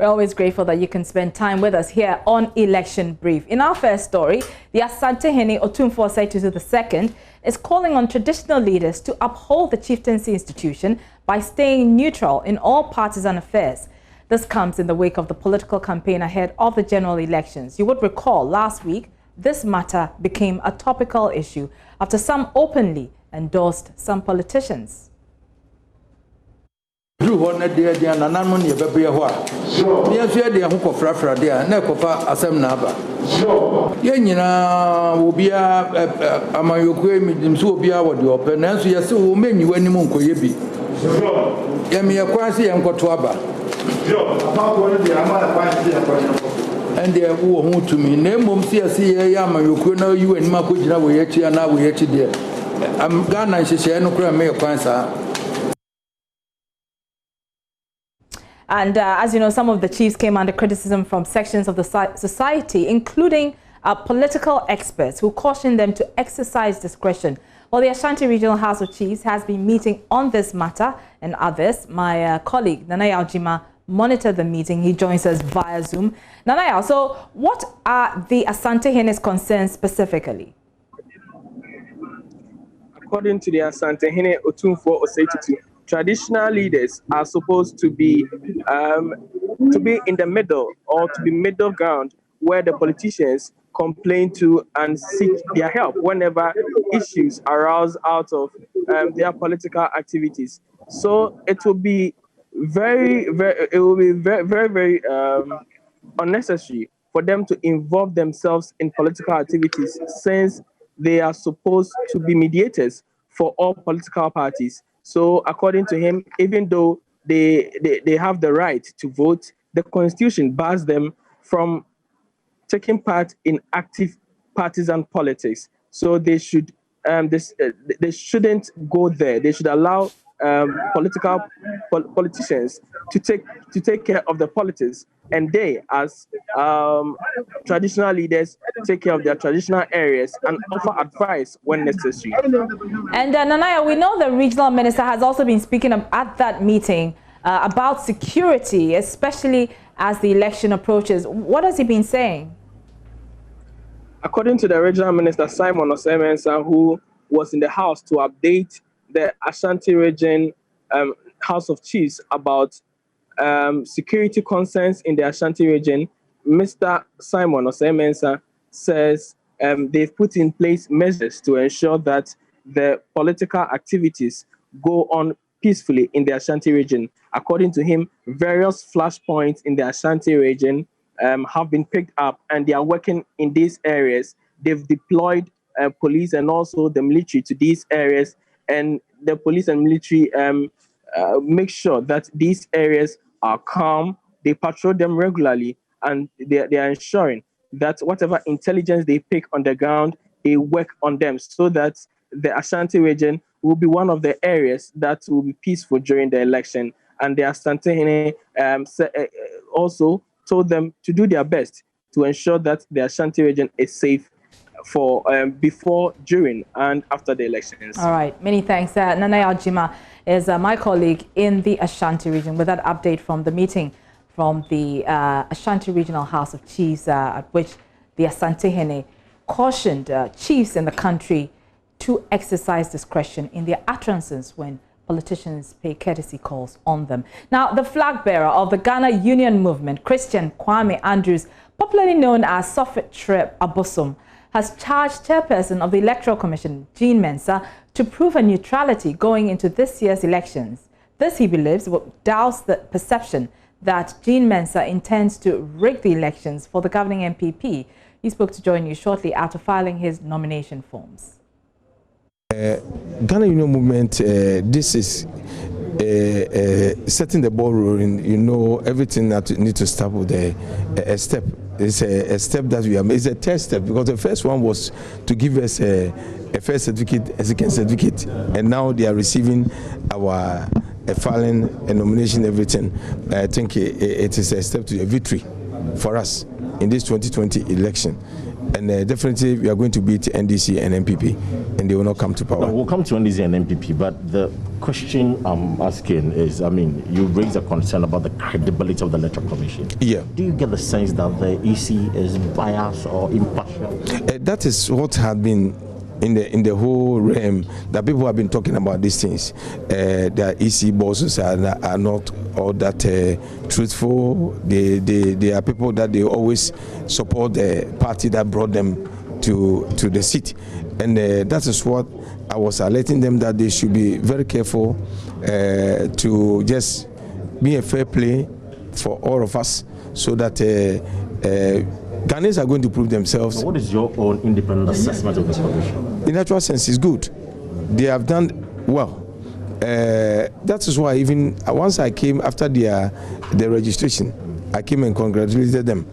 We're always grateful that you can spend time with us here on Election Brief. In our first story, the Asantehene Otumfuo Osei II is calling on traditional leaders to uphold the chieftaincy institution by staying neutral in all partisan affairs. This comes in the wake of the political campaign ahead of the general elections. You would recall last week, this matter became a topical issue after some openly endorsed some politicians. Sure. And they who to me, name mum see Yama, you could know you and Makujina, we actually are now we actually there. I'm Ghana, she said, no crime, make a. And as you know, some of the chiefs came under criticism from sections of the society, including political experts who cautioned them to exercise discretion. Well, the Ashanti Regional House of Chiefs has been meeting on this matter and others. My colleague, Nanaya Ojima, monitored the meeting. He joins us via Zoom. Nanaya, so what are the Asantehene's concerns specifically? According to the Asantehene Otumfuo Osei II, traditional leaders are supposed to be in the middle or to be middle ground where the politicians complain to and seek their help whenever issues arise out of their political activities. So it will be very unnecessary for them to involve themselves in political activities, since they are supposed to be mediators for all political parties. So according to him, even though they have the right to vote, the constitution bars them from taking part in active partisan politics. So they should they shouldn't go there. They should allow politicians to take care of the politics, and they, as traditional leaders, take care of their traditional areas and offer advice when necessary. And Nanaya, we know the regional minister has also been speaking at that meeting about security, especially as the election approaches. What has he been saying? According to the regional minister, Simon Osei, who was in the house to update the Ashanti region House of Chiefs about security concerns in the Ashanti region, Mr. Simon Osei says they've put in place measures to ensure that the political activities go on peacefully in the Ashanti region. According to him, various flashpoints in the Ashanti region have been picked up, and they are working in these areas. They've deployed police and also the military to these areas, and the police and military make sure that these areas are calm. They patrol them regularly, and they are ensuring that whatever intelligence they pick on the ground, they work on them, so that the Ashanti region will be one of the areas that will be peaceful during the election. And the Asantehene also told them to do their best to ensure that the Ashanti region is safe for before, during, and after the elections. All right, many thanks. Nanaya Ojima is my colleague in the Ashanti region with that update from the meeting from the Ashanti Regional House of Chiefs, at which the Asantehene cautioned chiefs in the country to exercise discretion in their utterances when politicians pay courtesy calls on them. Now, the flag bearer of the Ghana Union Movement, Christian Kwame Andrews, popularly known as Sofetre Abosom, has charged chairperson of the Electoral Commission, Jean Mensah, to prove a neutrality going into this year's elections. This, he believes, will douse the perception that Jean Mensah intends to rig the elections for the governing MPP. He spoke to JoyNews shortly after filing his nomination forms. Ghana Union Movement, this is setting the ball rolling. You know, everything that needs to start with a step. It's a step that we have made. It's a test step, because the first one was to give us a first certificate, a second certificate, and now they are receiving our filing, a nomination, everything. I think it is a step to a victory for us in this 2020 election. And definitely we are going to beat NDC and MPP, and they will not come to power. No, we'll come to NDC and MPP, but the question I'm asking is, I mean, you raise a concern about the credibility of the Electoral Commission. Yeah. Do you get the sense that the EC is biased or impartial? That is what had been in the whole realm, that people have been talking about these things. The EC bosses are not all that truthful. They are people that they always support the party that brought them to the seat, and that is what I was alerting them, that they should be very careful to just be a fair play for all of us, so that Ghanaians are going to prove themselves. So what is your own independent assessment of this commission? In natural sense, it's good. They have done well. That is why even once I came after their registration, I came and congratulated them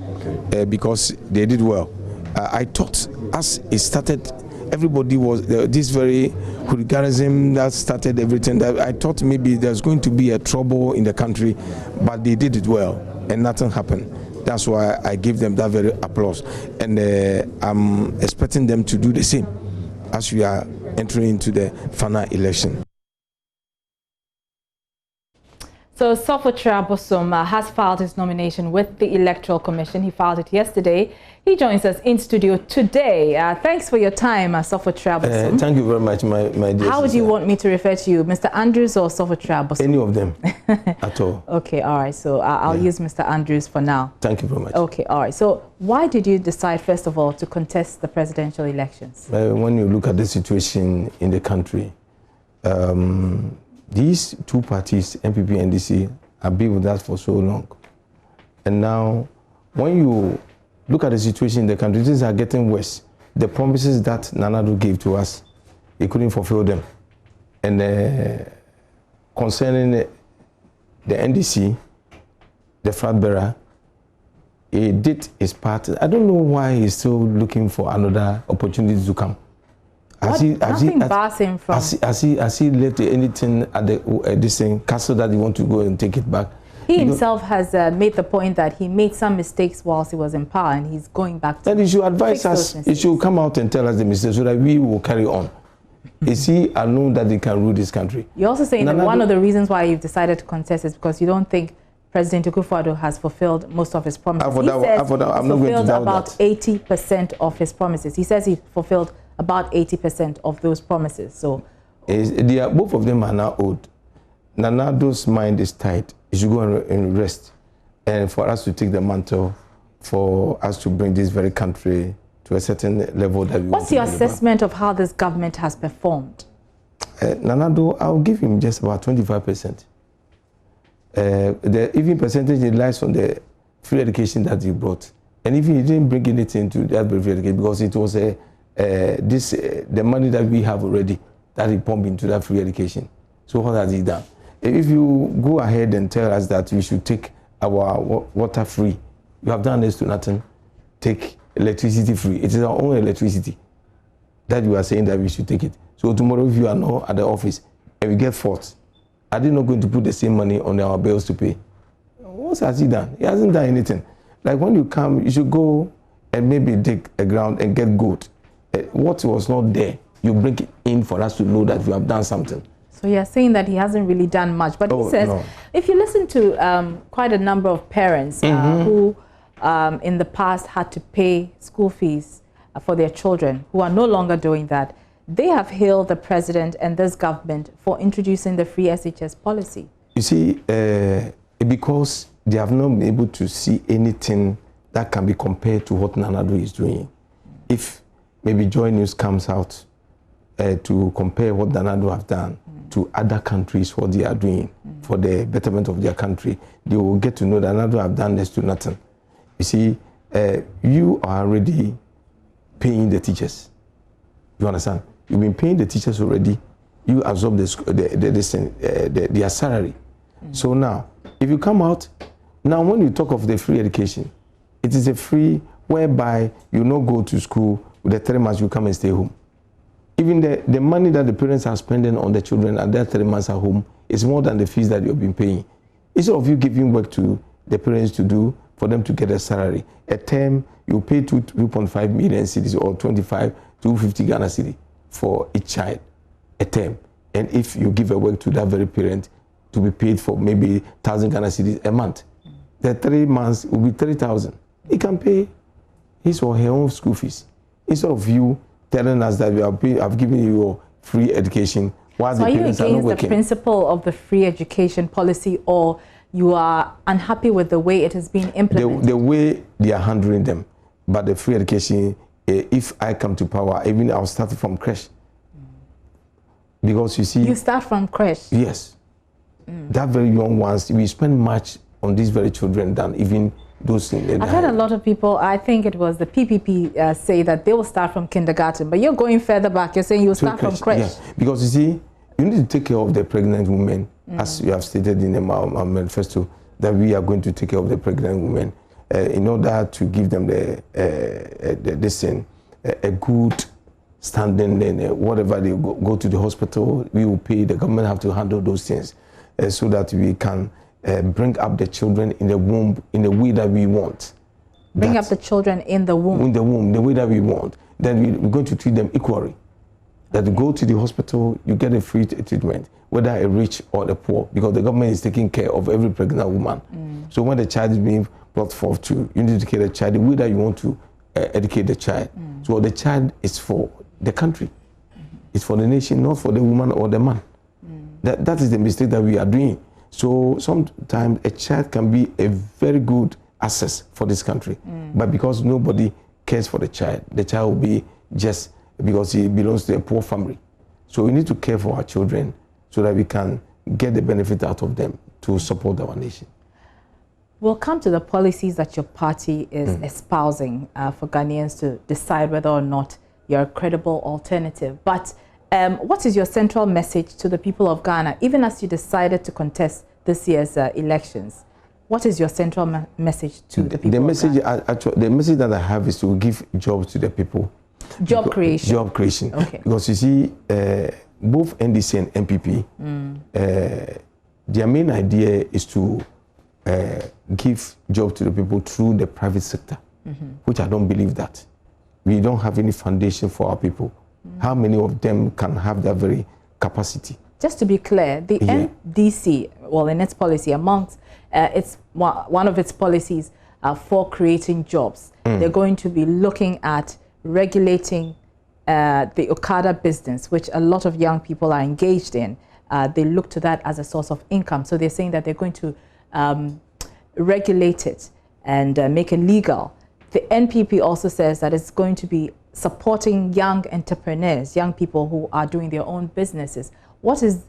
because they did well. I thought as it started, everybody was this very hooliganism that started everything. That I thought maybe there's going to be a trouble in the country, but they did it well and nothing happened. That's why I give them that very applause, and I'm expecting them to do the same as we are entering into the final election. So Sofotra Bosom has filed his nomination with the Electoral Commission. He filed it yesterday. He joins us in studio today. Thanks for your time, Sofotra Bosom. Thank you very much, my dear. How would you want me to refer to you, Mr. Andrews or Sofotra Bosom? Any of them at all. Okay, all right. So I'll use Mr. Andrews for now. Thank you very much. Okay, all right. So why did you decide, first of all, to contest the presidential elections? When you look at the situation in the country, these two parties, MPP and NDC, have been with us for so long. And now, when you look at the situation in the country, things are getting worse. The promises that Nanado gave to us, he couldn't fulfill them. And concerning the NDC, the flag bearer, he did his part. I don't know why he's still looking for another opportunity to come. Nothing bars him from. Has he left anything at this thing, castle that he want to go and take it back? He himself has made the point that he made some mistakes whilst he was in power, and he's going back to. Then he should advise us. He should come out and tell us the mistakes so that we will carry on. Is he alone that he can rule this country? You're also saying that one of the reasons why you've decided to contest is because you don't think President Akufo-Addo has fulfilled most of his promises. He says he fulfilled about 80% of his promises. He says he fulfilled about 80% of those promises. So both of them are now old. Nanado's mind is tight. He should go and rest, and for us to take the mantle, for us to bring this very country to a certain level that we. What's your assessment of how this government has performed? Nanado, I'll give him just about 25%. The even percentage relies on the free education that he brought, and if he didn't bring anything to that free education, because it was the money that we have already that he pumped into that free education. So what has he done? If you go ahead and tell us that we should take our water free, you have done this to nothing. Take electricity free. It is our own electricity that you are saying that we should take it. So tomorrow, if you are not at the office and we get fault, are they not going to put the same money on our bills to pay? What has he done? He hasn't done anything. Like when you come, you should go and maybe dig a ground and get gold. What was not there, you bring it in for us to know that you have done something. So you're saying that he hasn't really done much, but he says, if you listen to quite a number of parents who in the past had to pay school fees for their children, who are no longer doing that, they have hailed the president and this government for introducing the free SHS policy. You see, because they have not been able to see anything that can be compared to what Nanado is doing. If maybe JoyNews comes out to compare what Nanado have done to other countries, what they are doing for the betterment of their country, they will get to know that Nanado have done this to nothing. You see, you are already paying the teachers. You understand? You've been paying the teachers already. You absorb their salary. So now, if you come out, now when you talk of the free education, it is a free whereby you not go to school with the 3 months you come and stay home. Even the money that the parents are spending on the children at that 3 months at home is more than the fees that you've been paying. Instead of you giving work to the parents to do, for them to get a salary. A term, you pay 2.5 million cedis or 25 to 50 Ghana cedi for each child, a term. And if you give a work to that very parent to be paid for maybe 1,000 Ghana cedis a month, the 3 months will be 3,000. He can pay his or her own school fees. Instead of you telling us that I've given you your free education while so the parents are not working. Are you against the principle of the free education policy, or you are unhappy with the way it has been implemented? The way they are handling them. But the free education, if I come to power, even I'll start from creche. Because you see... You start from creche? Yes. That very young ones, we spend much on these very children than even those in I've heard a lot of people, I think it was the PPP, say that they will start from kindergarten, but you're going further back. You're saying you'll start from creche. Yes, because you see, you need to take care of the pregnant women, as you have stated in the manifesto, that we are going to take care of the pregnant women in order to give them a good standing, and whatever they go to the hospital, we will pay. The government have to handle those things so that we can bring up the children in the womb in the way that we want. Bring up the children in the womb? In the womb, the way that we want. Then we're going to treat them equally. That you go to the hospital, you get a free treatment, whether a rich or the poor, because the government is taking care of every pregnant woman. So when the child is being brought forth to, you need to educate the child the way that you want to educate the child. So the child is for the country. It's for the nation, not for the woman or the man. That is the mistake that we are doing. So sometimes a child can be a very good asset for this country, but because nobody cares for the child will be just because he belongs to a poor family. So we need to care for our children so that we can get the benefit out of them to support our nation. We'll come to the policies that your party is espousing for Ghanaians to decide whether or not you're a credible alternative. But what is your central message to the people of Ghana, even as you decided to contest this year's elections? What is your central message to the people of Ghana? The message that I have is to give jobs to the people. Job creation. Job creation. Okay. Because you see, both NDC and MPP, their main idea is to give jobs to the people through the private sector, which I don't believe that. We don't have any foundation for our people. How many of them can have that very capacity? Just to be clear, the NDC, well, in its policy, amongst one of its policies for creating jobs, they're going to be looking at regulating the Okada business, which a lot of young people are engaged in. They look to that as a source of income. So they're saying that they're going to regulate it and make it legal. The NPP also says that it's going to be supporting young entrepreneurs, young people who are doing their own businesses. What is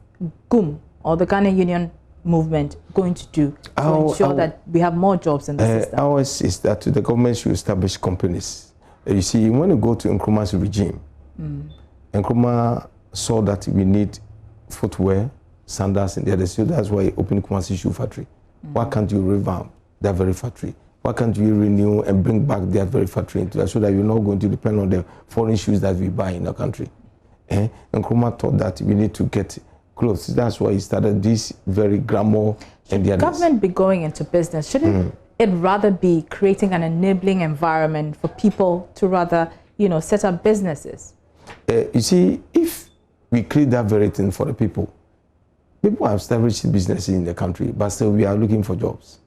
GUM, or the Ghana Union Movement, going to do to ensure that we have more jobs in the system? Ours is that the government should establish companies. You see, when you go to Nkrumah's regime, Nkrumah saw that we need footwear, sandals, and the other. So that's why he opened Kumasi Shoe Factory. Why can't you revamp that very factory? Why can't you renew and bring back that very factory into that so that you're not going to depend on the foreign shoes that we buy in the country? And Nkrumah thought that we need to get clothes. That's why he started this very glamour and the others. Government be going into business. Shouldn't it rather be creating an enabling environment for people to rather, set up businesses? You see, if we create that very thing for the people have established businesses in the country, but still we are looking for jobs.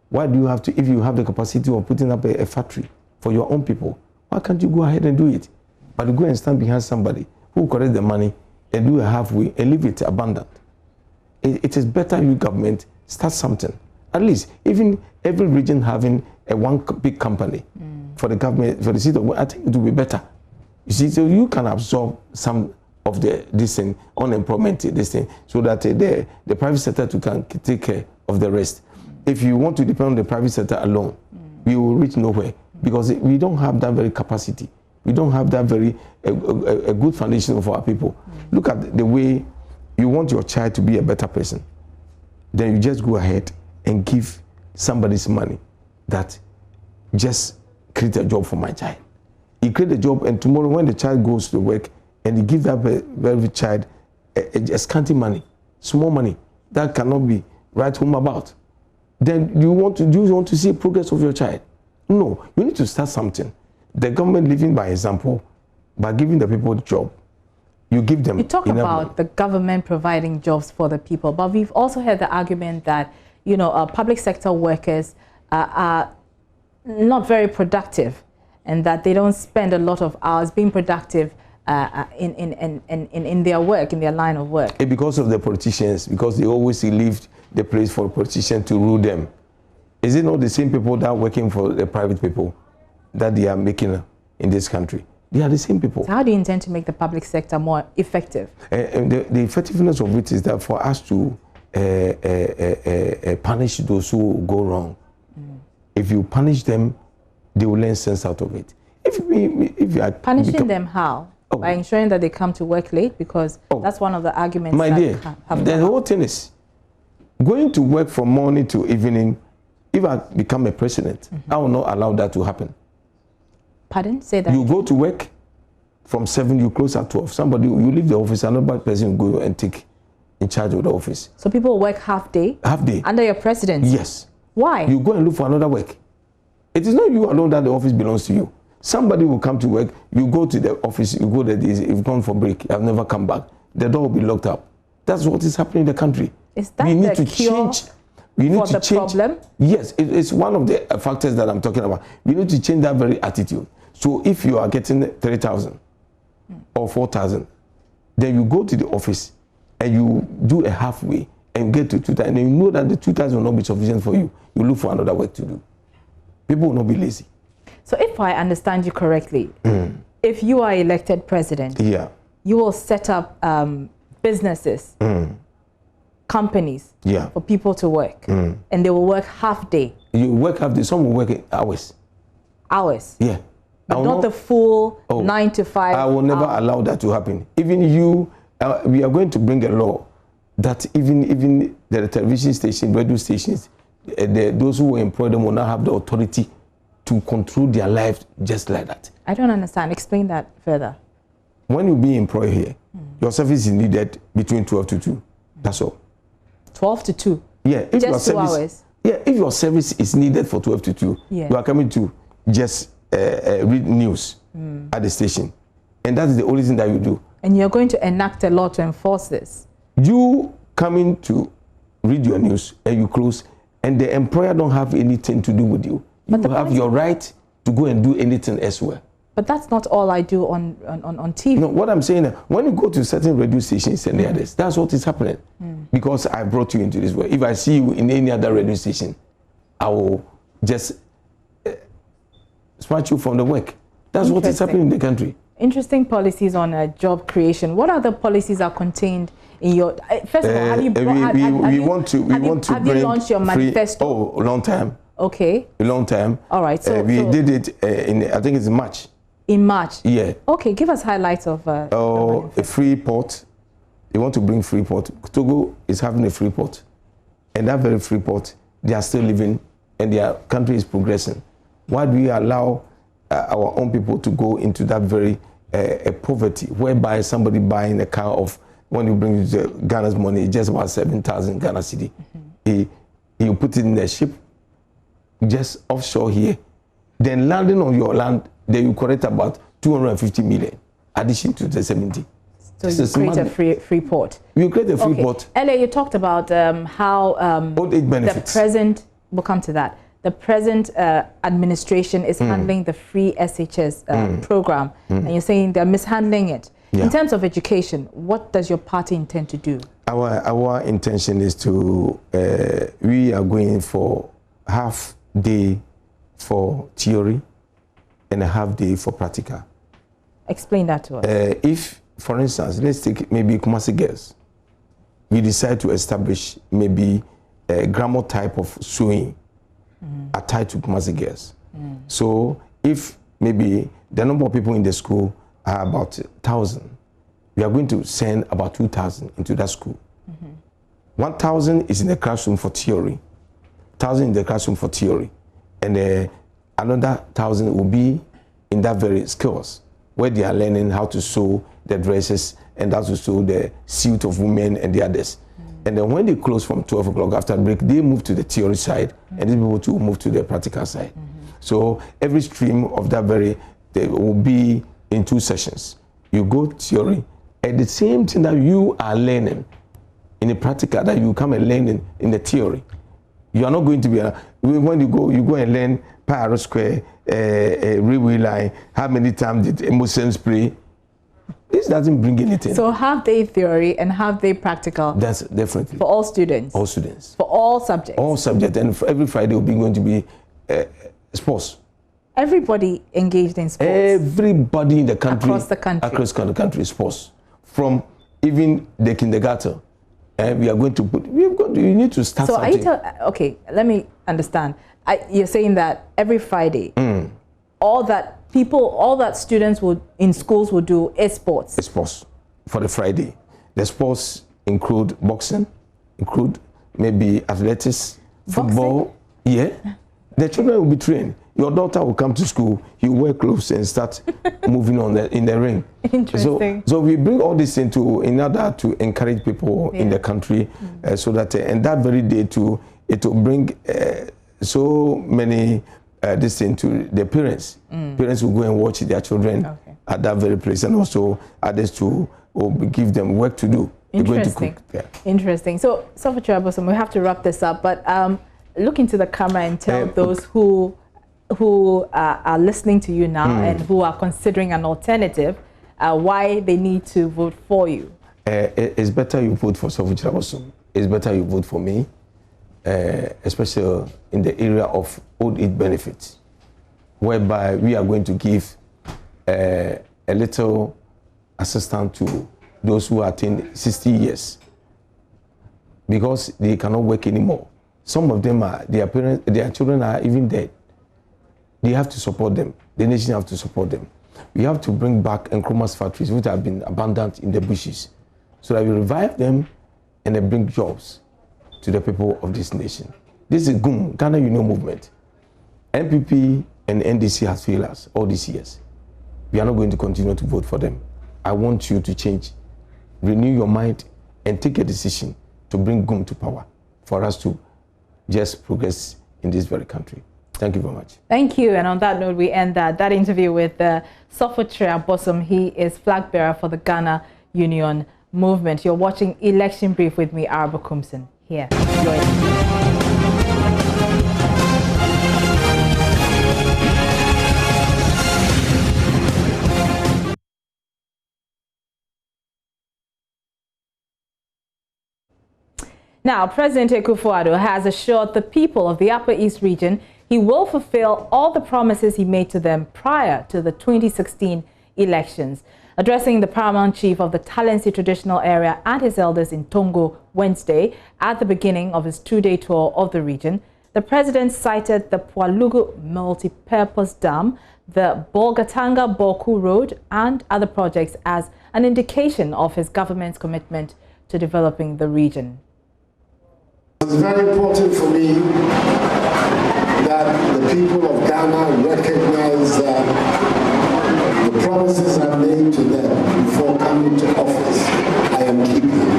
Why do you have to, if you have the capacity of putting up a factory for your own people, why can't you go ahead and do it? But you go and stand behind somebody who collect the money and do a halfway and leave it abandoned. It is better you government start something. At least, even every region having one big company for the government, for the city, I think it will be better. You see, so you can absorb some of this thing, unemployment, this thing, so that the private sector can take care of the rest. If you want to depend on the private sector alone, we will reach nowhere because we don't have that very capacity. We don't have that very a good foundation for our people. Look at the way you want your child to be a better person. Then you just go ahead and give somebody's money that just create a job for my child. He create a job, and tomorrow when the child goes to work and he gives that very child a scanty money, small money, that cannot be right home about. then do you want to see progress of your child? No, you need to start something. The government living by example, by giving the people the job. You give them. You talk about the government providing jobs for the people, but we've also heard the argument that, you know, public sector workers are not very productive, and that they don't spend a lot of hours being productive in their work, in their line of work. Because of the politicians, because they always leave the place for politicians to rule them. Is it not the same people that are working for the private people that they are making in this country? They are the same people. So how do you intend to make the public sector more effective? And the effectiveness of it is that for us to punish those who go wrong. If you punish them, they will learn sense out of it. If you are punishing them, how? Oh. By ensuring that they come to work late, because that's one of the arguments. My dear, the whole thing is going to work from morning to evening. If I become a president, I will not allow that to happen. Pardon? Say that. You go to work from 7, you close at 12. You leave the office, another person will go and take in charge of the office. So people work half day? Half day. Under your presidency? Yes. Why? You go and look for another work. It is not you alone that the office belongs to you. Somebody will come to work, you go to the office, you go there, you've gone for break, you have never come back. The door will be locked up. That's what is happening in the country. Is that we need to change? We need to change. Problem? Yes, it's one of the factors that I'm talking about. We need to change that very attitude. So if you are getting 3,000 or 4,000, then you go to the office and you do a halfway and get to 2,000, and you know that the 2,000 will not be sufficient for you. You look for another work to do. People will not be lazy. So if I understand you correctly, if you are elected president, you will set up businesses, companies for people to work, and they will work half day. You work half day, some will work hours. Hours? Yeah. But not the full 9 to 5 I will never allow that to happen. Even you, we are going to bring a law that even the television station, radio stations, those who employ them will not have the authority to control their lives just like that. I don't understand. Explain that further. When you be employed here, your service is needed between 12 to 2. That's all. 12 to 2? Yeah. If just your 2 service, hours? Yeah. If your service is needed for 12 to 2, you are coming to just read news at the station. And that is the only thing that you do. And you're going to enact a law to enforce this? You coming to read your news and you close, and the employer don't have anything to do with you. You have your right to go and do anything elsewhere. But that's not all I do on TV. No, what I'm saying, when you go to certain radio stations and the others, that's what is happening. Because I brought you into this world. If I see you in any other radio station, I will just snatch you from the work. That's what is happening in the country. Interesting policies on job creation. What other policies are contained in your? First of all, have you launched your manifesto? Oh, a long time. Okay. A long time. All right. So we did it in, I think it's March. In March. Yeah. Okay. Give us highlights of. A free port. They want to bring free port. Togo is having a free port, and that very free port, they are still living, and their country is progressing. Why do we allow our own people to go into that very poverty, whereby somebody buying a car of, when you bring the Ghana's money, just about 7,000 Ghana cedi. You put it in a ship, just offshore here, then landing on your land, then you collect about 250 million, addition to the 70. So you create a free port. You create a free port. Earlier you talked about how old age benefits. The present, we'll come to that. The present administration is handling the free SHS program, and you're saying they're mishandling it. Yeah. In terms of education, what does your party intend to do? Our intention is to, we are going for half day for theory and a half day for practical. Explain that to us. If, for instance, let's take maybe Kumasi girls, we decide to establish maybe a grammar type of sewing are tied to Kumasi girls. So if maybe the number of people in the school are about 1,000, we are going to send about 2,000 into that school. 1,000 is in the classroom for theory, 1,000 in the classroom for theory, and another 1,000 will be in that very skills where they are learning how to sew the dresses and how to sew the suit of women and the others. And then when they close from 12 o'clock after break, they move to the theory side, and these people too move to the practical side. So every stream of that they will be in 2 sessions. You go theory, and the same thing that you are learning in the practical that you come and learn in the theory. You are not going to be when you go and learn pi r square, railway line. How many times did Muslims pray? This doesn't bring anything. So half day theory and half day practical. That's definitely for all students. All students. For all subjects. All subjects, and for every Friday will be going to be sports. Everybody engaged in sports. Everybody in the country. Across the country. Across the country, sports. From even the kindergarten. We are going to put. You need to start. So something. Okay, let me understand. You're saying that every Friday, all that students in schools will do is sports. Sports for the Friday. The sports include boxing, include maybe athletics, football. Yeah, the children will be trained. Your daughter will come to school. You wear clothes and start moving on in the ring. Interesting. So we bring all this in order to encourage people in the country, so that and that very day too, it will bring so many this thing to the parents. Parents will go and watch their children at that very place, and also others to give them work to do. Interesting. Interesting. So, Sophatri Abosom, we have to wrap this up, but look into the camera and tell those who are listening to you now and who are considering an alternative why they need to vote for you. It's better you vote for Sophatri Abosom. It's better you vote for me, especially in the area of old age benefits, whereby we are going to give a little assistance to those who attain 60 years because they cannot work anymore. Some of them their children are even dead. They have to support them. The nation have to support them. We have to bring back Nkrumah's factories, which have been abandoned in the bushes, so that we revive them and then bring jobs to the people of this nation. This is GUM, Ghana Union Movement. NPP and NDC has failed us all these years. We are not going to continue to vote for them. I want you to change, renew your mind, and take a decision to bring GUM to power for us to just progress in this very country. Thank you very much. Thank you. And on that note, we end that interview with Sophatri Abosom. He is flag bearer for the Ghana Union Movement. You're watching Election Brief with me, Araba Kumson, here. Now, President Akufo-Addo has assured the people of the Upper East region he will fulfill all the promises he made to them prior to the 2016 elections. Addressing the paramount chief of the Talensi traditional area and his elders in Tongo Wednesday at the beginning of his 2-day tour of the region, the president cited the Pwalugu multi-purpose dam, the Bolgatanga-Boku Road and other projects as an indication of his government's commitment to developing the region. It's very important for me that the people of Ghana recognize the promises I made to them before coming to office. I am keeping.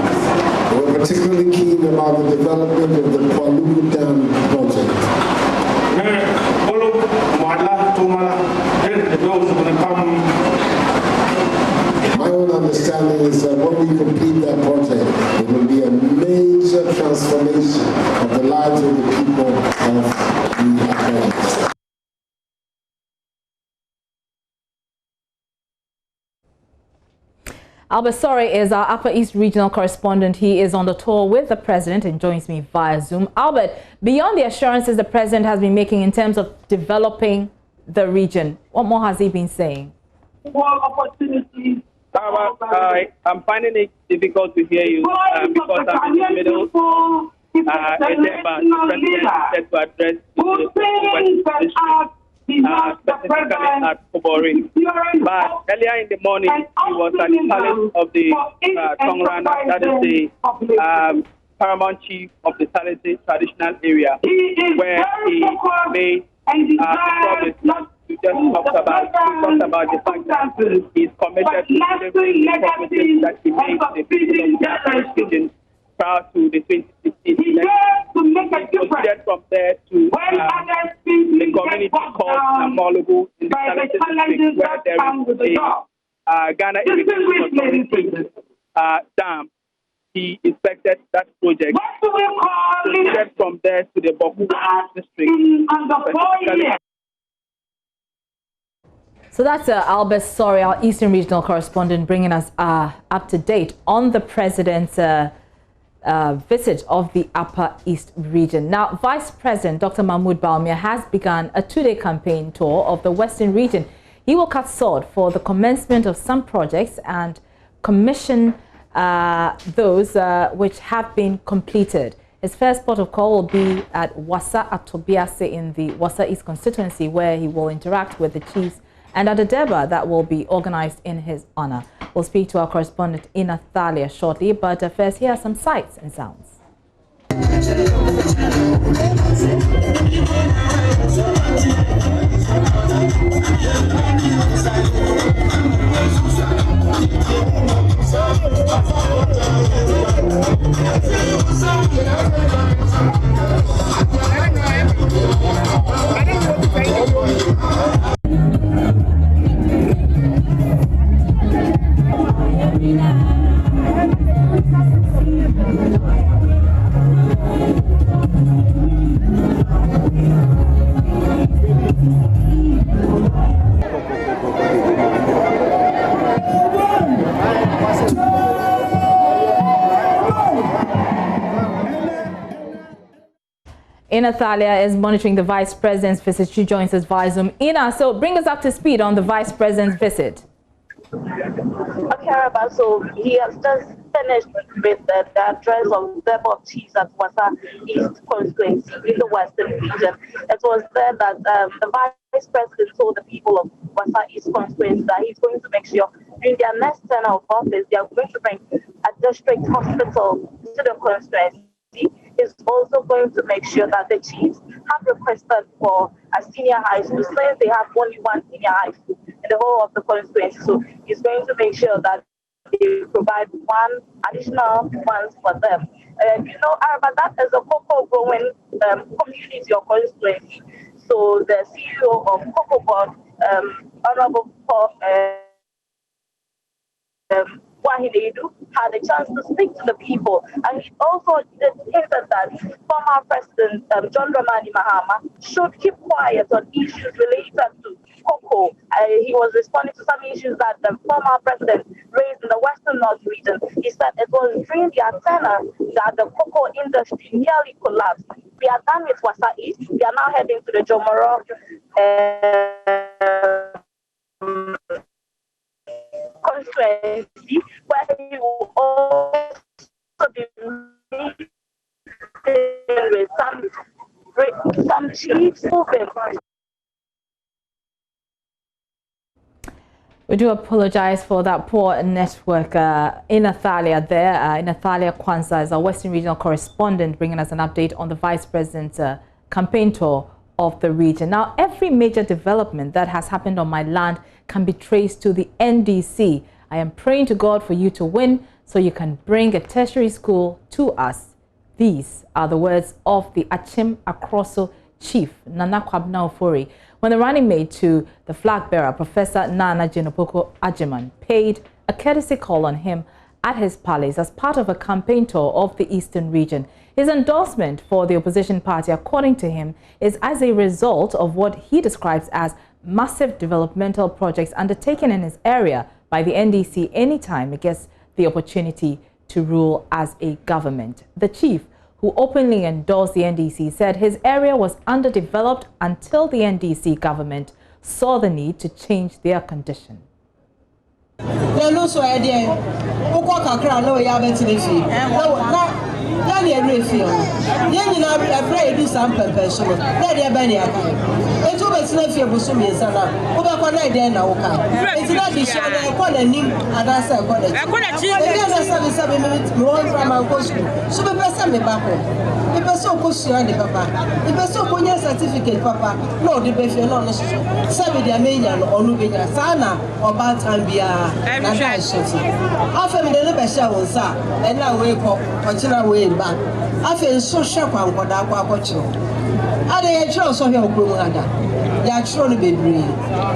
We're particularly keen about the development of the Pwalugu Dam project. My own understanding is that when we complete that project, it will be a major transformation of the lives of the people of the Upper East. Albert Sore is our Upper East regional correspondent. He is on the tour with the president and joins me via Zoom. Albert, beyond the assurances the president has been making in terms of developing the region, what more has he been saying? More opportunities. I'm finding it difficult to hear you because I'm in the middle. The president said to address specifically at Kobori. But earlier in the morning, he was at the palace of the Tongrana, that is the paramount chief of the Talensi traditional area, where he made a promise to just talk about the fact that he's committed to delivering the promises that he made to the people of the region prior to the 2016 election. He proceeded from there to the community called Namologo in the Selected District, where there is a Ghana Irrigation Authority dam. He inspected that project. Proceeded from there to the Boku district. So that's Albert Sorry, our Eastern Regional correspondent, bringing us up to date on the president's visit of the Upper East region. Now, Vice President Dr. Mahmoud Bawumia has begun a two-day campaign tour of the Western region. He will cut sword for the commencement of some projects and commission those which have been completed. His first port of call will be at Wassa Atobiase in the Wassa East constituency, where he will interact with the chiefs and at a deba that will be organized in his honor. We'll speak to our correspondent Ina Thalia shortly, but first here are some sights and sounds. Ina Thalia is monitoring the Vice President's visit. She joins us via Zoom. Ina, so bring us up to speed on the Vice President's visit. Okay, so he has just finished with the address of the of chiefs at Wassa East constituency in the Western region. It was there that the Vice President told the people of Wassa East constituency that he's going to make sure during their next term of office, they are going to bring a district hospital to the constituency. Is also going to make sure that the chiefs have requested for a senior high school, since they have only one senior high school in the whole of the constituency. So he's going to make sure that they provide one additional funds for them. But that is a cocoa growing community or constituency. So the CEO of Cocoa Board, Honorable Wahidedu, had a chance to speak to the people, and he also hinted that former President John Dramani Mahama should keep quiet on issues related to cocoa. He was responding to some issues that the former president raised in the Western North region. He said it was during their tenure that the cocoa industry nearly collapsed. We are done with Wassa East. We are now heading to the Jomoro constituency, where he will also be meeting with some chiefs. We do apologize for that poor network. Ina Thalia there. Ina Thalia Kwanzaa is our Western Regional correspondent, bringing us an update on the Vice President's campaign tour of the region. Now, every major development that has happened on my land can be traced to the NDC. I am praying to God for you to win so you can bring a tertiary school to us. These are the words of the Achim Akroso chief, Nana Kwabena Ofori, when the running mate to the flag bearer, Professor Nana Jinopoko Ajiman, paid a courtesy call on him at his palace as part of a campaign tour of the Eastern region. His endorsement for the opposition party, according to him, is as a result of what he describes as massive developmental projects undertaken in his area by the NDC anytime it gets the opportunity to rule as a government. The chief, who openly endorsed the NDC, said his area was underdeveloped until the NDC government saw the need to change their condition. person question the papa. The person who has certificate papa. No, the person no necessary. Sabi the amenya no onu benya sana oba tambia na da shoti. Afa me the person won sa and na we ko ochina we back. Afa so hwe kwa nkoda kwa akọchiro. Ade ye chiro so hwe okuru ada. Ya chiro no bebre.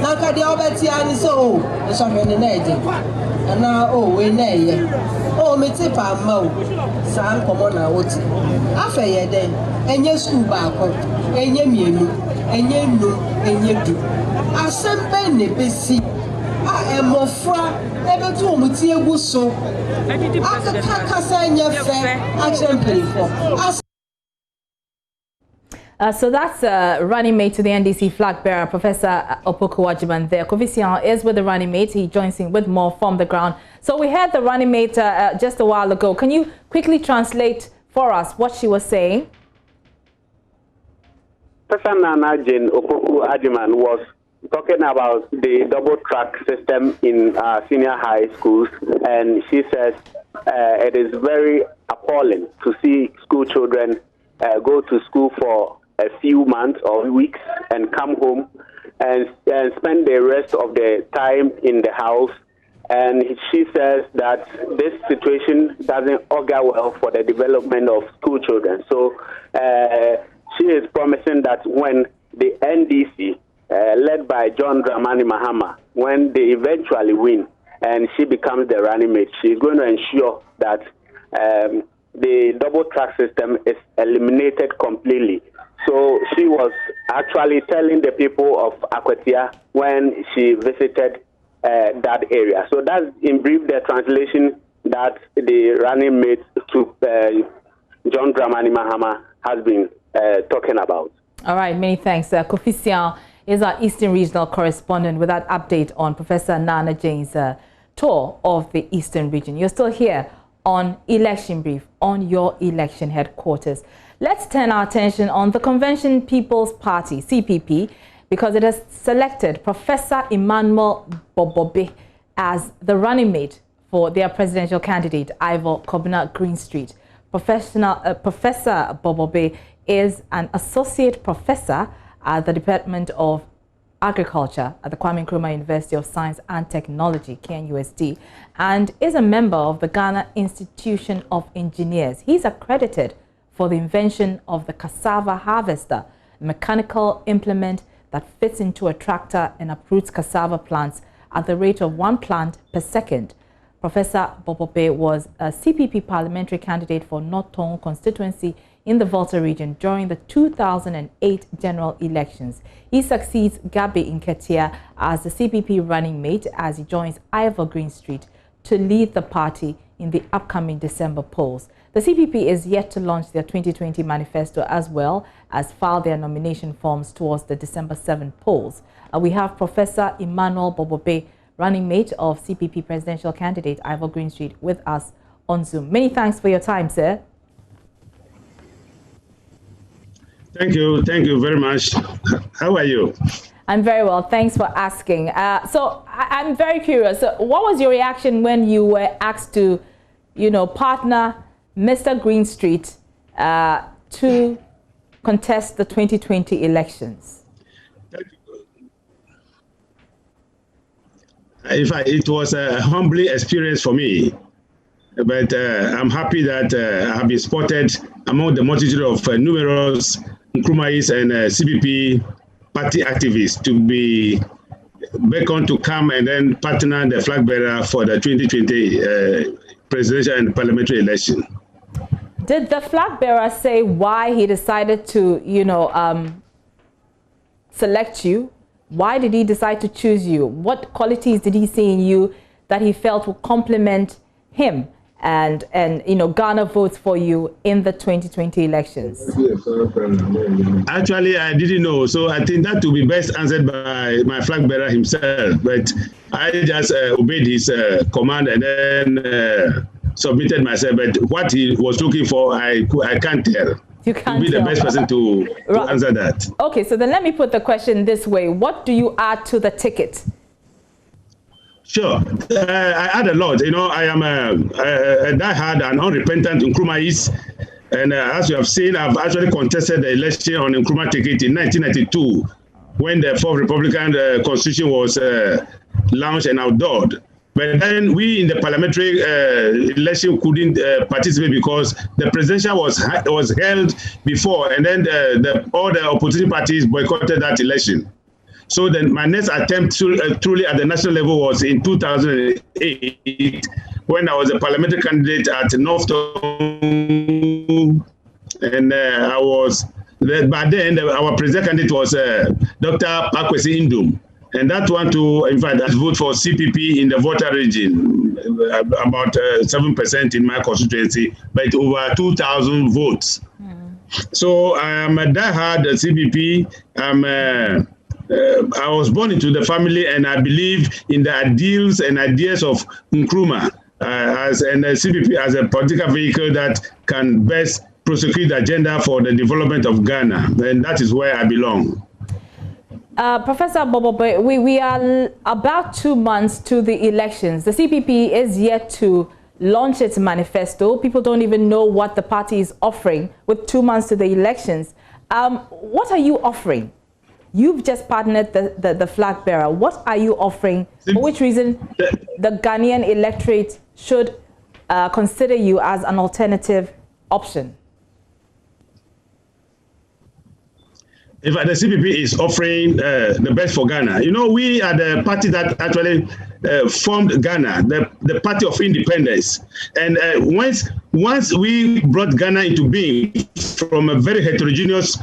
Na ka dia obeti ani so so hwe ne na eje. Na we na ye. Me tipa ma o. San komo na woti. Afa ye den. Enye school ba ko. Enye mienu. Enye nu. Enye du. Asembe ne besi. A emofra ebe tu omuti egu so. Akaka enye fe. Action play for. So that's running mate to the NDC flag bearer, Professor Opoku Agyemang there. Kovisian is with the running mate. He joins in with more from the ground. So we heard the running mate just a while ago. Can you quickly translate for us what she was saying? Professor Nana Jane Opoku Agyemang was talking about the double track system in senior high schools, and she says it is very appalling to see school children go to school for a few months or weeks and come home and spend the rest of the time in the house. And she says that this situation doesn't augur well for the development of school children. So she is promising that when the NDC, led by John Dramani Mahama, when they eventually win and she becomes the running mate, she's going to ensure that the double track system is eliminated completely. So she was actually telling the people of Akwatia when she visited that area. So that's in brief the translation that the running mate to John Dramani Mahama has been talking about. All right, many thanks. Kovisian is our Eastern Regional correspondent with that update on Professor Nana Jane's tour of the Eastern region. You're still here on Election Brief, on your election headquarters. Let's turn our attention on the Convention People's Party, CPP, because it has selected Professor Emmanuel Bobobe as the running mate for their presidential candidate, Ivor Kobna Greenstreet. Professor Bobobe is an associate professor at the Department of Agriculture at the Kwame Nkrumah University of Science and Technology, KNUST, and is a member of the Ghana Institution of Engineers. He's accredited for the invention of the cassava harvester, a mechanical implement that fits into a tractor and uproots cassava plants at the rate of 1 plant per second. Professor Bobobe was a CPP parliamentary candidate for North Tongu constituency in the Volta region during the 2008 general elections. He succeeds Gabi Nketia as the CPP running mate as he joins Ivor Greenstreet to lead the party in the upcoming December polls. The CPP is yet to launch their 2020 manifesto as well as file their nomination forms towards the December 7 polls. We have Professor Emmanuel Bobobe, running mate of CPP presidential candidate Ivor Greenstreet, with us on Zoom. Many thanks for your time, sir. Thank you very much. How are you? I'm very well. Thanks for asking. So I'm very curious. What was your reaction when you were asked to, partner Mr. Greenstreet to contest the 2020 elections? In fact, it was a humbling experience for me. But I'm happy that I have been spotted among the multitude of numerous Nkrumahis and CPP party activists to be beckoned to come and then partner the flag bearer for the 2020 presidential and parliamentary election. Did the flag bearer say why he decided to, select you? Why did he decide to choose you? What qualities did he see in you that he felt would complement him and garner votes for you in the 2020 elections? Actually, I didn't know, so I think that will be best answered by my flag bearer himself. But I just obeyed his command and then submitted myself. But what he was looking for, I can't tell. You can't be the best person to answer that. Okay, so then let me put the question this way. What do you add to the ticket? Sure. I add a lot. I am a diehard and unrepentant Nkrumahist. And as you have seen, I've actually contested the election on Nkrumah ticket in 1992 when the fourth Republican constitution was launched and outlawed. But then we in the parliamentary election couldn't participate because the presidential was held before, and then all the opposition parties boycotted that election. So then my next attempt truly at the national level was in 2008 when I was a parliamentary candidate at Northton, and I was, by then our president candidate was Dr. Pakwesi Indum. And that one too, in fact, I vote for CPP in the voter region, about 7% in my constituency, but over 2,000 votes. So I am a diehard CPP. I was born into the family, and I believe in the ideals and ideas of Nkrumah and the CPP as a political vehicle that can best prosecute the agenda for the development of Ghana, and that is where I belong. Professor Bobobe, we are about 2 months to the elections. The CPP is yet to launch its manifesto. People don't even know what the party is offering with 2 months to the elections. What are you offering? You've just partnered the flag bearer. What are you offering? For which reason the Ghanaian electorate should consider you as an alternative option? In fact, the CPP is offering the best for Ghana. You know, we are the party that actually formed Ghana, the party of independence. And once we brought Ghana into being from a very heterogeneous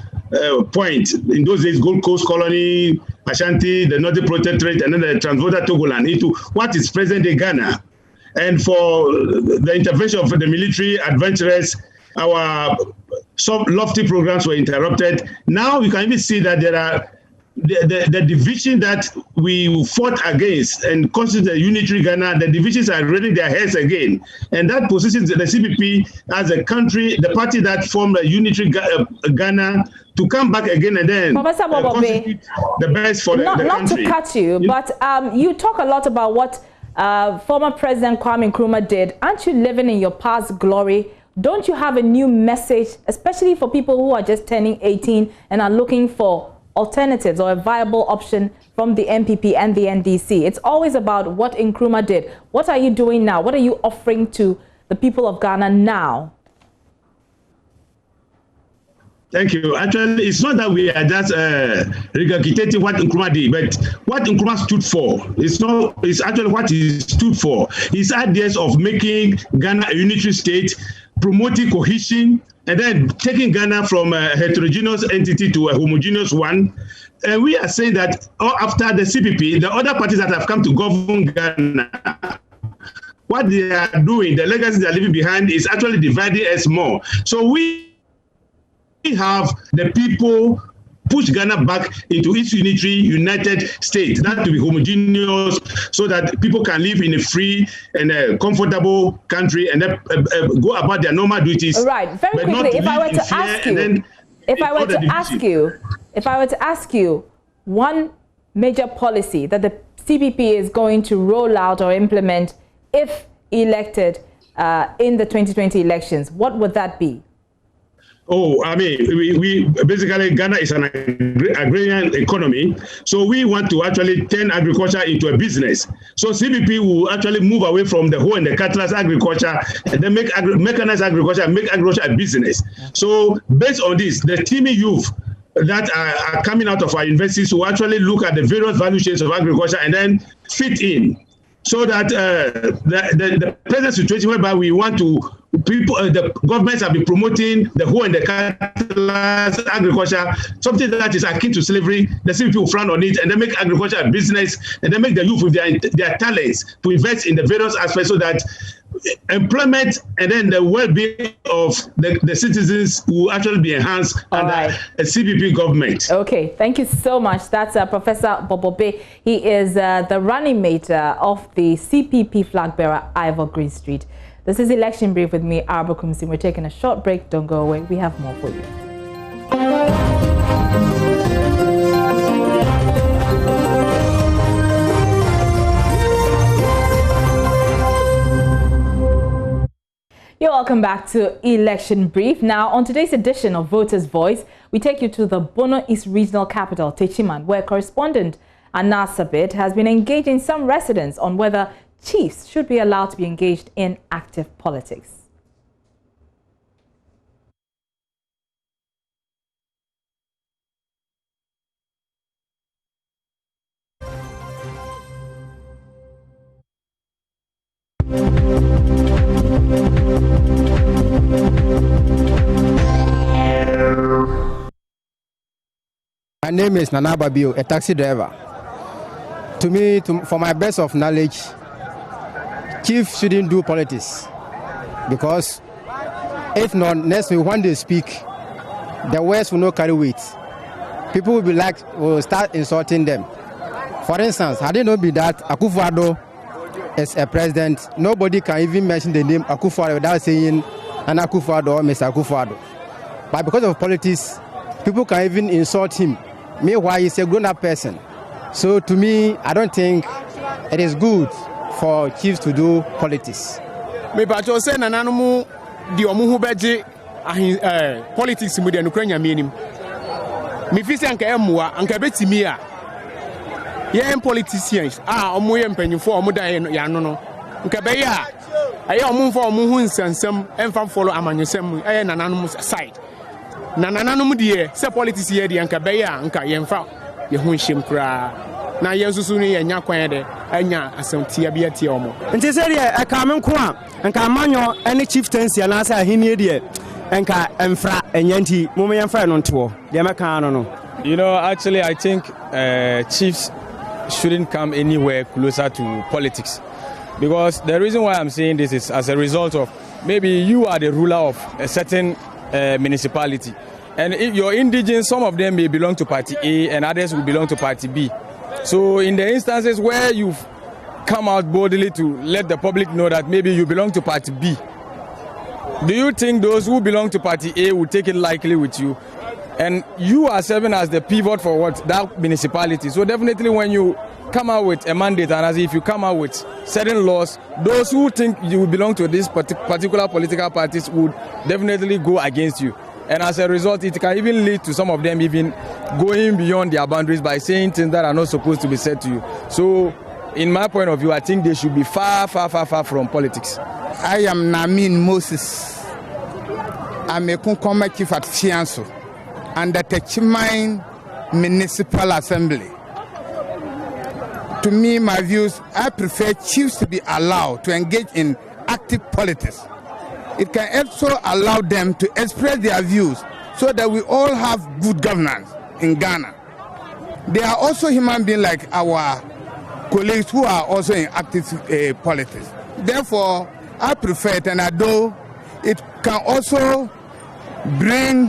point, in those days, Gold Coast Colony, Ashanti, the Northern Protectorate, and then the Transborder Togoland, into what is present-day Ghana. And for the intervention of the military adventurers, our some lofty programs were interrupted. Now you can even see that there are the division that we fought against and constitute the unitary Ghana, the divisions are raising their heads again. And that positions the CPP as a country, the party that formed a unitary Ghana, to come back again and then Professor Bobobe, the best for the country. Not to cut you, but you talk a lot about what former President Kwame Nkrumah did. Aren't you living in your past glory? Don't you have a new message, especially for people who are just turning 18 and are looking for alternatives or a viable option from the MPP and the NDC? It's always about what Nkrumah did. What are you doing now? What are you offering to the people of Ghana now? Thank you. Actually, it's not that we are just regurgitating what Nkrumah did, but what Nkrumah stood for. It's actually what he stood for. His ideas of making Ghana a unitary state, promoting cohesion, and then taking Ghana from a heterogeneous entity to a homogeneous one. And we are saying that after the CPP, the other parties that have come to govern Ghana, what they are doing, the legacy they are leaving behind is actually dividing us more. So we have the people push Ghana back into its unitary united state, that to be homogeneous, so that people can live in a free and a comfortable country and go about their normal duties. Right. Very quickly, if I were to ask you, one major policy that the CPP is going to roll out or implement if elected in the 2020 elections, what would that be? Oh, I mean, we basically, Ghana is an agrarian economy, so we want to actually turn agriculture into a business. So CPP will actually move away from the hoe and the cutlass agriculture and then make mechanized agriculture and make agriculture a business. So based on this, the teeming youth that are coming out of our universities will actually look at the various value chains of agriculture and then fit in. So that the present situation whereby we want to the governments have been promoting the hoe and the cutlass agriculture, something that is akin to slavery. The CPP will frown on it and then make agriculture a business and then make the youth with their talents to invest in the various aspects so that employment and then the well-being of the citizens will actually be enhanced under a CPP government. Okay, thank you so much. That's Professor Bobobe. He is the running mate of the CPP flag bearer, Ivor Green Street. This is Election Brief with me, Arba Kumsi. We're taking a short break. Don't go away. We have more for you. You're welcome back to Election Brief. Now, on today's edition of Voters' Voice, we take you to the Bono East Regional Capital, Techiman, where correspondent Anna Sabit has been engaging some residents on whether chiefs should be allowed to be engaged in active politics. My name is Nana Babio, a taxi driver. To me, for my best of knowledge, chiefs shouldn't do politics, because if not, next week when they speak, the words will not carry weight. People will start insulting them. For instance, had it not been that Akufo-Addo is a president, nobody can even mention the name Akufo-Addo without saying an Akufo-Addo or Mr. Akufo-Addo. But because of politics, people can even insult him. Meanwhile, he's a grown-up person. So to me, I don't think it is good for chiefs to do politics. Me pacho say na nanu di omu hu beje politics mu de no kwanya menim. Me fi se anka emua anka betimi a ye politicians omu ye mpanyimfo omu da ya no no. Anka be ya aye omu mfo omu hu nsansam emfa follow amanyosem na nanu side. Na nananom de se politics ye de anka be ya anka ye mfa ye hu nhim kra. Na yesusu ni yenya kwan de anya asamtia bia tie omo nti se de aka menko a nka manyo ene chieftaincy na asa ahenie de nka emfra enyanti mum yemfa no nto de meka no. You know, actually I think chiefs shouldn't come anywhere closer to politics, because the reason why I'm saying this is as a result of maybe you are the ruler of a certain municipality, and if you're indigent, some of them may belong to party A and others will belong to party B. So in the instances where you've come out boldly to let the public know that maybe you belong to party B, do you think those who belong to party A will take it lightly with you? And you are serving as the pivot for what? That municipality. So definitely when you come out with a mandate, and as if you come out with certain laws, those who think you belong to this particular political parties would definitely go against you. And as a result, it can even lead to some of them even going beyond their boundaries by saying things that are not supposed to be said to you. So, in my point of view, I think they should be far, far, far, far from politics. I am Namin Moses. I'm a Kunkoma chief at Fianso and the Techiman Municipal Assembly. To me, my views, I prefer chiefs to be allowed to engage in active politics. It can also allow them to express their views so that we all have good governance in Ghana. They are also human beings like our colleagues who are also in active politics. Therefore, I prefer it, and although it can also bring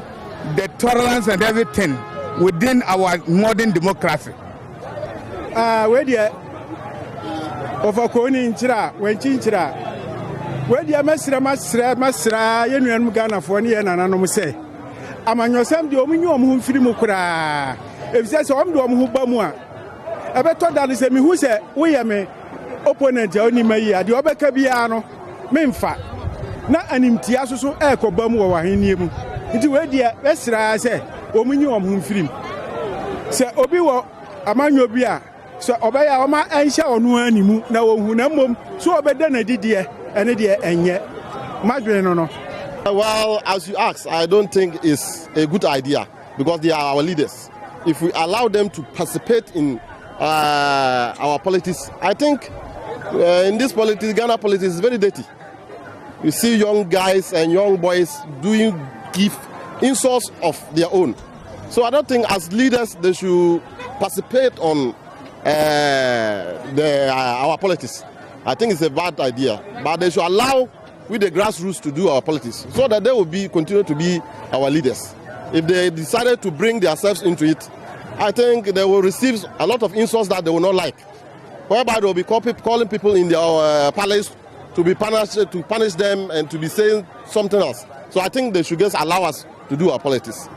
the tolerance and everything within our modern democracy. Where the overcrowding when chinchira. Where the masra yenuanum Ghana for ni na nanom say amanyosam de omunyu omhu mfiri mukura e say so omdo omhu ba mu a ebeto dale say me hu say wo ye me opponent a oni mayi ade obeka bia no memfa na animtia soso ekoba mu wo wahenie mu nti we de besra say omunyu omhu mfiri say obi wo amanyo bi a so obeya o ma enhya onu animu na wo hu na mom so obeda na didie. Well, as you asked, I don't think it's a good idea because they are our leaders. If we allow them to participate in our politics, I think in this politics, Ghana politics is very dirty. You see young guys and young boys give insults of their own. So I don't think as leaders they should participate on our politics. I think it's a bad idea, but they should allow with the grassroots to do our politics so that they will continue to be our leaders. If they decided to bring themselves into it, I think they will receive a lot of insults that they will not like, whereby they will be calling people in their palace to be punished, to punish them and to be saying something else. So I think they should just allow us to do our politics.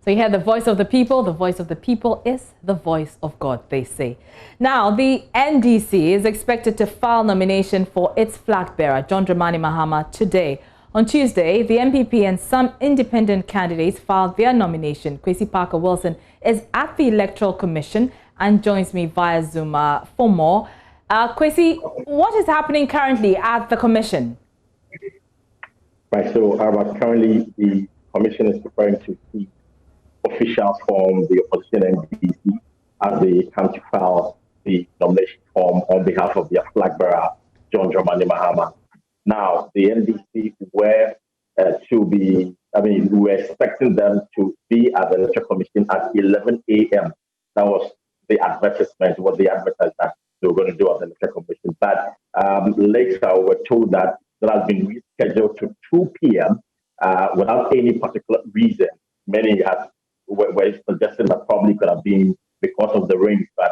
So you hear the voice of the people. The voice of the people is the voice of God, they say. Now, the NDC is expected to file nomination for its flag bearer, John Dramani Mahama, today. On Tuesday, the MPP and some independent candidates filed their nomination. Kwesi Parker Wilson is at the Electoral Commission and joins me via Zoom for more. Kwesi, what is happening currently at the Commission? Right, so currently the Commission is preparing to see officials from the opposition NDC as they come to file the nomination form on behalf of their flag bearer, John Dramani Mahama. Now, the NDC were we were expecting them to be at the Electoral Commission at 11 a.m. That was the advertisement, what they advertised that they were going to do at the Electoral Commission. But later, we were told that has been rescheduled to 2 p.m. Without any particular reason. Many were suggesting that probably could have been because of the rain, but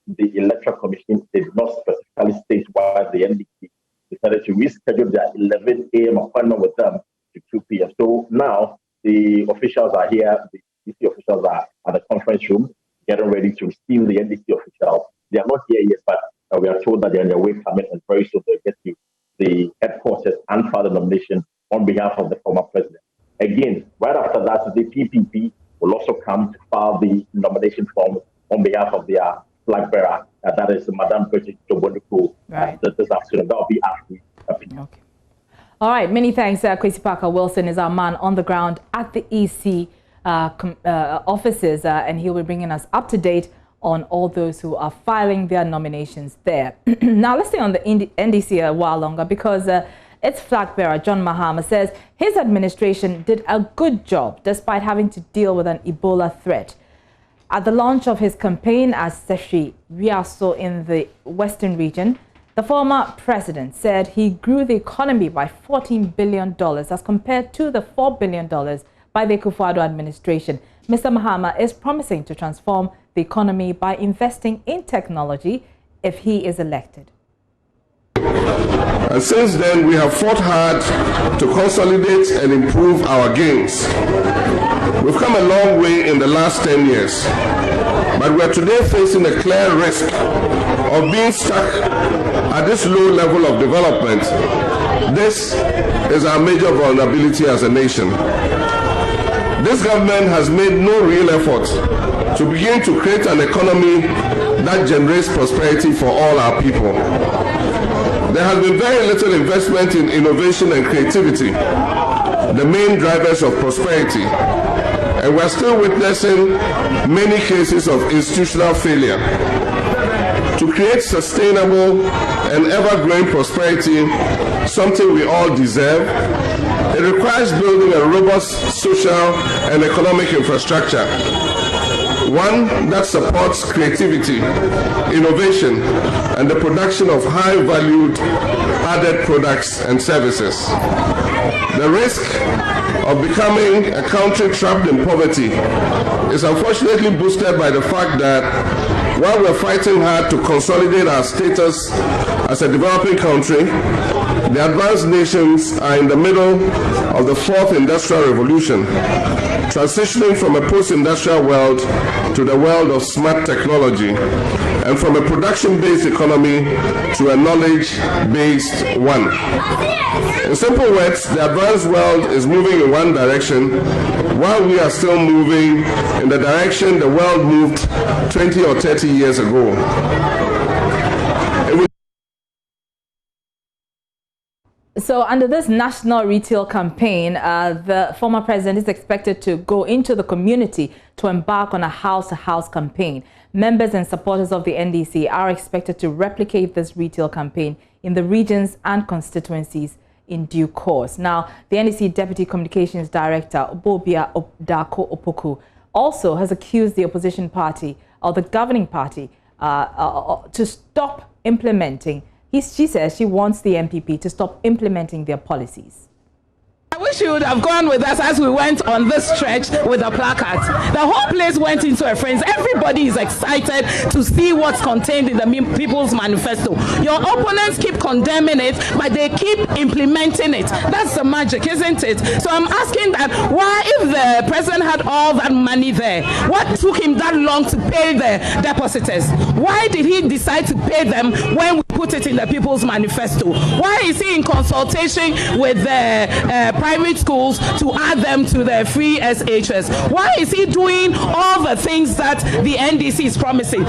the Electoral Commission did not specifically state why the NDC decided to reschedule their 11 a.m. appointment with them to 2 p.m. So now the officials are here, the NDC officials are at the conference room getting ready to receive the NDC officials. They are not here yet, but we are told that they're on their way coming, and very soon they'll get to the headquarters and file the nomination on behalf of the former president. Again, right after that, the PPP will also come to file the nomination form on behalf of their flag bearer. That is Madame Bridget Toboniko. This afternoon. That will be after. Okay. All right. Many thanks. Kwesi Parker Wilson is our man on the ground at the EC offices, and he'll be bringing us up to date on all those who are filing their nominations there. Now, let's stay on the NDC a while longer because its flag bearer, John Mahama, says his administration did a good job despite having to deal with an Ebola threat. At the launch of his campaign as Seshi Riaso in the Western region, the former president said he grew the economy by $14 billion as compared to the $4 billion by the Akufo-Addo administration. Mr. Mahama is promising to transform the economy by investing in technology if he is elected. And since then, we have fought hard to consolidate and improve our gains. We've come a long way in the last 10 years, but we are today facing a clear risk of being stuck at this low level of development. This is our major vulnerability as a nation. This government has made no real effort to begin to create an economy that generates prosperity for all our people. There has been very little investment in innovation and creativity, the main drivers of prosperity, and we're still witnessing many cases of institutional failure. To create sustainable and ever-growing prosperity, something we all deserve, it requires building a robust social and economic infrastructure, one that supports creativity, innovation, and the production of high-valued added products and services. The risk of becoming a country trapped in poverty is unfortunately boosted by the fact that while we're fighting hard to consolidate our status as a developing country, the advanced nations are in the middle of the fourth industrial revolution, transitioning from a post-industrial world to the world of smart technology, and from a production-based economy to a knowledge-based one. In simple words, the advanced world is moving in one direction, while we are still moving in the direction the world moved 20 or 30 years ago. So under this national retail campaign, the former president is expected to go into the community to embark on a house-to-house campaign. Members and supporters of the NDC are expected to replicate this retail campaign in the regions and constituencies in due course. Now, the NDC Deputy Communications Director, Obobia Dako Opoku, also has accused the opposition party, or the governing party, to stop implementing. She says she wants the MPP to stop implementing their policies. I wish should have gone with us as we went on this stretch with the placards. The whole place went into a frenzy. Everybody is excited to see what's contained in the People's Manifesto. Your opponents keep condemning it, but they keep implementing it. That's the magic, isn't it? So I'm asking that, why, if the president had all that money there, what took him that long to pay the depositors? Why did he decide to pay them when we put it in the People's Manifesto? Why is he in consultation with the private schools to add them to the free SHS? Why is he doing all the things that the NDC is promising?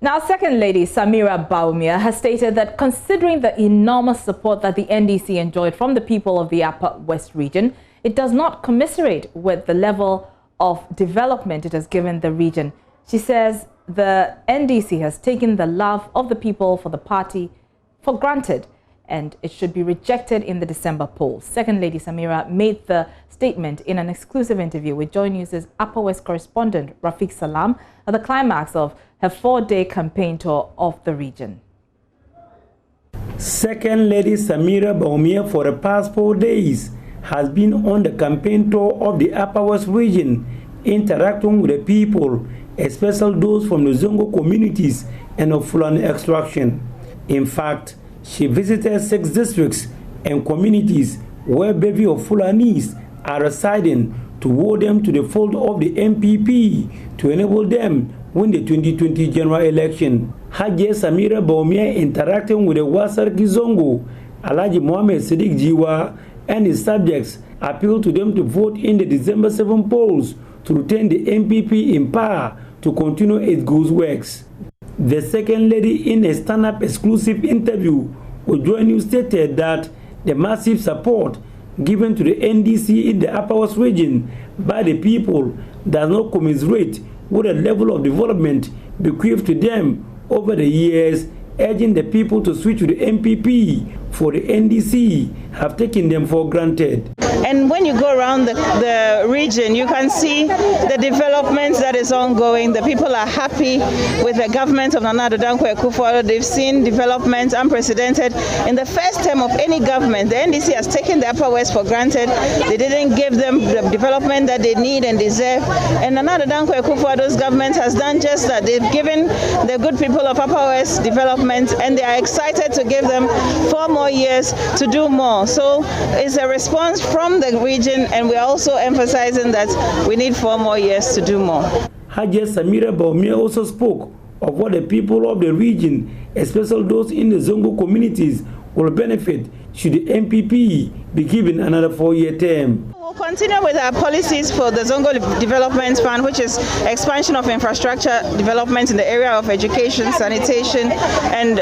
Now, Second Lady Samira Bawumia has stated that considering the enormous support that the NDC enjoyed from the people of the Upper West region, it does not commiserate with the level of development it has given the region. She says the NDC has taken the love of the people for the party for granted, and it should be rejected in the December polls. Second Lady Samira made the statement in an exclusive interview with JoyNews' Upper West correspondent Rafiq Salam at the climax of her 4-day campaign tour of the region. Second Lady Samira Bawumia for the past 4 days has been on the campaign tour of the Upper West region, interacting with the people, especially those from the Zongo communities and of Fulani extraction. In fact, she visited 6 districts and communities where bevy of Fulanis are residing to woo them to the fold of the MPP to enable them win the 2020 general election. Hajia Samira Bawumia interacting with the Wasar Kizongo, Alhaji Mohammed Siddiq Jiwa, and his subjects appealed to them to vote in the December 7 polls to retain the MPP in power to continue its good works. The Second Lady, in a stand-up exclusive interview with JoyNews, stated that the massive support given to the NDC in the Upper West region by the people does not commiserate with the level of development bequeathed to them over the years, urging the people to switch to the MPP for the NDC have taken them for granted. And when you go around the region, you can see the developments that is ongoing. The people are happy with the government of Nana Addo Dankwa Akufo-Addo. They've seen developments unprecedented. In the first term of any government, the NDC has taken the Upper West for granted. They didn't give them the development that they need and deserve. And Nana Addo Dankwa Akufo-Addo's government has done just that. They've given the good people of Upper West development, and they are excited to give them 4 more years to do more. So it's a response from the region, and we're also emphasizing that we need 4 more years to do more. Hajia Samira Bawumia also spoke of what the people of the region, especially those in the Zongo communities, will benefit should the MPP be given another 4-year term. We'll continue with our policies for the Zongo Development Fund, which is expansion of infrastructure development in the area of education, sanitation, and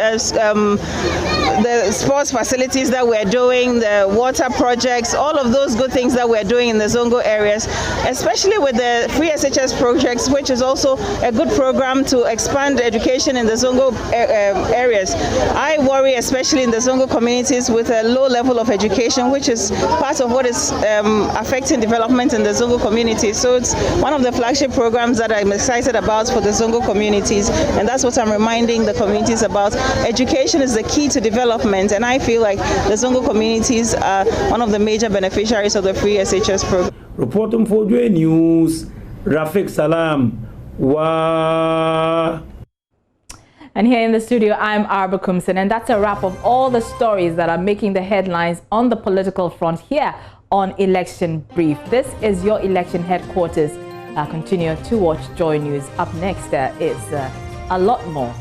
the sports facilities that we're doing, the water projects, all of those good things that we're doing in the Zongo areas, especially with the free SHS projects, which is also a good program to expand education in the Zongo areas. I worry especially in the Zongo communities with a low level of education, which is part of what is affecting development in the Zongo community. So it's one of the flagship programs that I'm excited about for the Zongo communities, and that's what I'm reminding the communities about. Education is the key to development, and I feel like the Zongo communities are one of the major beneficiaries of the free SHS program. Reporting for JoyNews, Rafiq Salam. Wow. And here in the studio, I'm Arba Kumsin, and that's a wrap of all the stories that are making the headlines on the political front here on Election Brief. This is your election headquarters. Continue to watch JoyNews. Up next is a lot more.